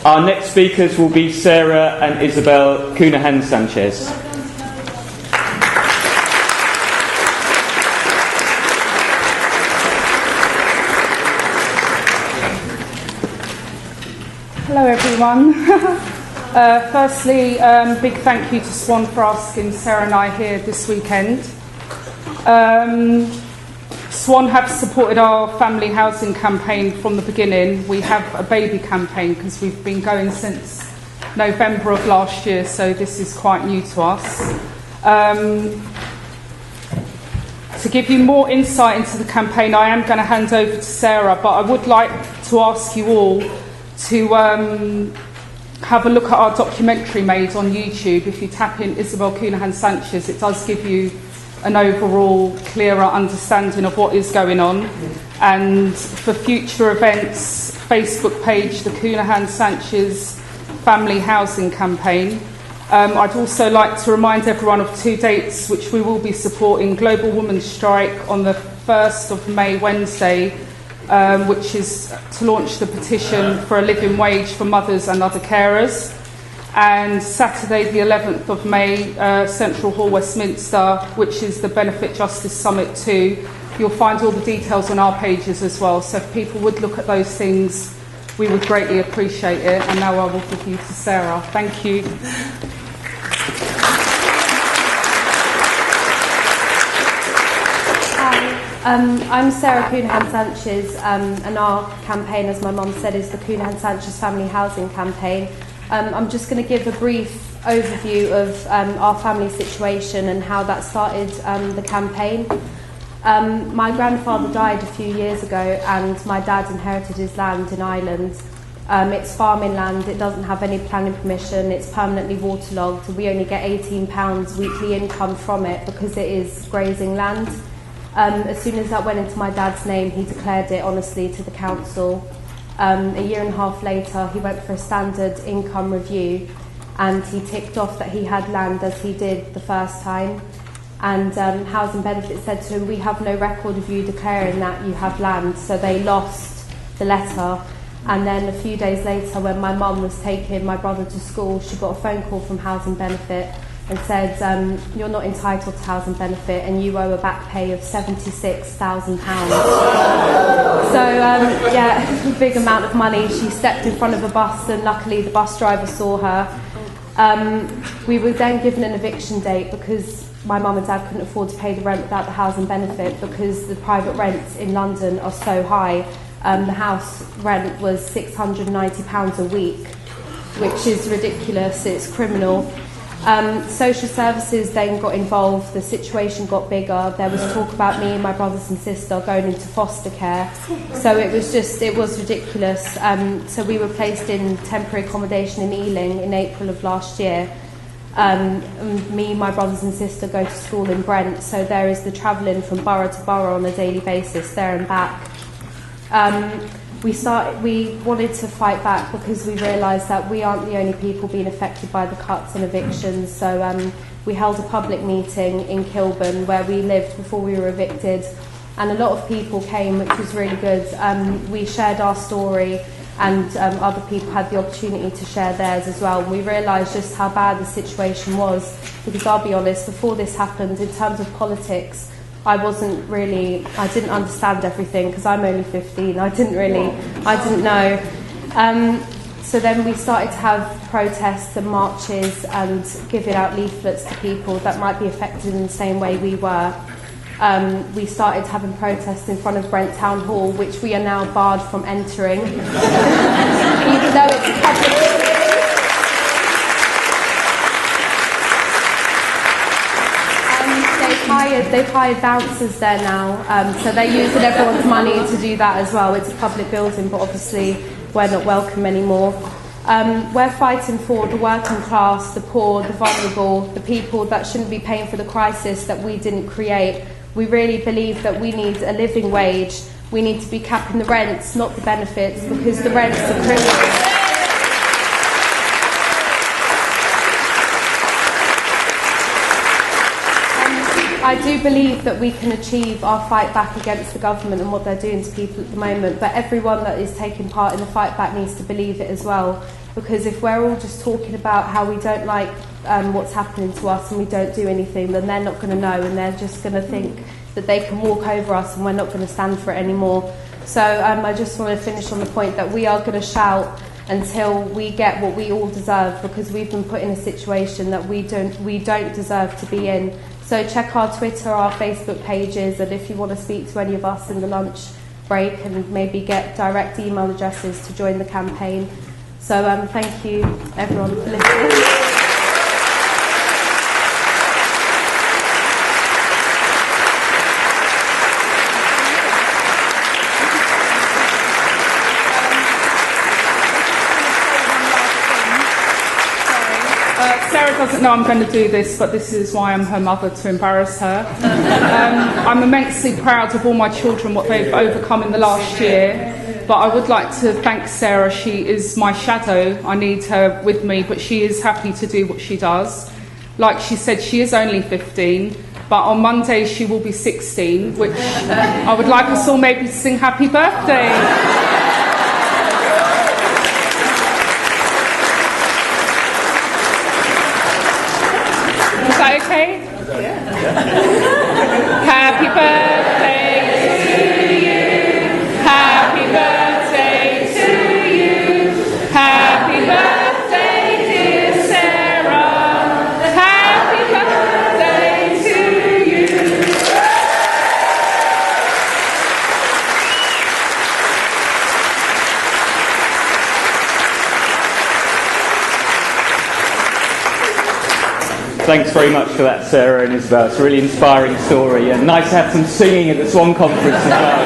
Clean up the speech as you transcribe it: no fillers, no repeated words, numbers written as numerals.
Our next speakers will be Sarah and Isabel Counihan-Sanchez. Hello everyone. Firstly, big thank you to SWAN for asking Sarah and I here this weekend. SWAN have supported our family housing campaign from the beginning. We have a baby campaign because we've been going since November of last year, so this is quite new to us. To give you more insight into the campaign, I am going to hand over to Sarah, but I would like to ask you all to have a look at our documentary made on YouTube. If you tap in Isabel Counihan-Sanchez, it does give you an overall clearer understanding of what is going on. And for future events, Facebook page, the Counihan-Sanchez Family Housing Campaign. I'd also like to remind everyone of 2 dates which we will be supporting. Global Women's Strike on the 1st of May, Wednesday, which is to launch the petition for a living wage for mothers and other carers. And Saturday the 11th of May, Central Hall, Westminster, which is the Benefit Justice Summit 2. You'll find all the details on our pages as well, so if people would look at those things, we would greatly appreciate it. And now I will give you to Sarah. Thank you. I'm Sarah Counihan-Sanchez, and our campaign, as my mum said, is the Counihan-Sanchez Family Housing Campaign. I'm just going to give a brief overview of our family situation and how that started the campaign. My grandfather died a few years ago, and my dad inherited his land in Ireland. It's farming land, it doesn't have any planning permission, it's permanently waterlogged, and we only get £18 weekly income from it because it is grazing land. As soon as that went into my dad's name, he declared it honestly to the council. A year and a half later, he went for a standard income review, and he ticked off that he had land as he did the first time. And Housing Benefit said to him, "We have no record of you declaring that you have land." So they lost the letter. And then a few days later, when my mum was taking my brother to school, she got a phone call from Housing Benefit and said, "You're not entitled to Housing Benefit and you owe a back pay of £76,000. So, yeah, a big amount of money. She stepped in front of a bus, and luckily the bus driver saw her. We were then given an eviction date because my mum and dad couldn't afford to pay the rent without the Housing Benefit because the private rents in London are so high. The house rent was £690 a week, which is ridiculous. It's criminal. Social services then got involved, the situation got bigger, there was talk about me and my brothers and sister going into foster care, so it was ridiculous. So we were placed in temporary accommodation in Ealing in April of last year. Me, my brothers and sister go to school in Brent, so there is the travelling from borough to borough on a daily basis, there and back. We wanted to fight back because we realised that we aren't the only people being affected by the cuts and evictions. So we held a public meeting in Kilburn where we lived before we were evicted, and a lot of people came, which was really good. We shared our story, and other people had the opportunity to share theirs as well. And we realised just how bad the situation was, because I'll be honest, before this happened, in terms of politics, I didn't understand everything because I'm only 15. I didn't know. So then we started to have protests and marches and giving out leaflets to people that might be affected in the same way we were. We started having protests in front of Brent Town Hall, which we are now barred from entering, even though it's a public. They've hired bouncers there now, so they're using everyone's money to do that as well. It's a public building, but obviously we're not welcome anymore. We're fighting for the working class, the poor, the vulnerable, the people that shouldn't be paying for the crisis that we didn't create. We really believe that we need a living wage. We need to be capping the rents, not the benefits, because the rents are criminal. I do believe that we can achieve our fight back against the government and what they're doing to people at the moment, but everyone that is taking part in the fight back needs to believe it as well. because if we're all just talking about how we don't like what's happening to us and we don't do anything, then they're not going to know, and they're just going to think that they can walk over us and we're not going to stand for it anymore. So I just want to finish on the point that we are going to shout until we get what we all deserve, because we've been put in a situation that we don't deserve to be in. So check our Twitter, our Facebook pages, and if you want to speak to any of us in the lunch break, and maybe get direct email addresses to join the campaign. So thank you everyone for listening. Sarah doesn't know I'm going to do this, but this is why I'm her mother, to embarrass her. I'm immensely proud of all my children, what they've overcome in the last year, but I would like to thank Sarah. She is my shadow. I need her with me, but she is happy to do what she does. Like she said, she is only 15, but on Monday she will be 16, which I would like us all maybe to sing happy birthday. Is that okay? Happy birthday to you. Happy birthday to you. Happy birthday, dear Sarah. Happy birthday to you. Thanks very much for that, Sarah and Isabel. It's a really inspiring story, and nice to have some singing at the SWAN conference as well.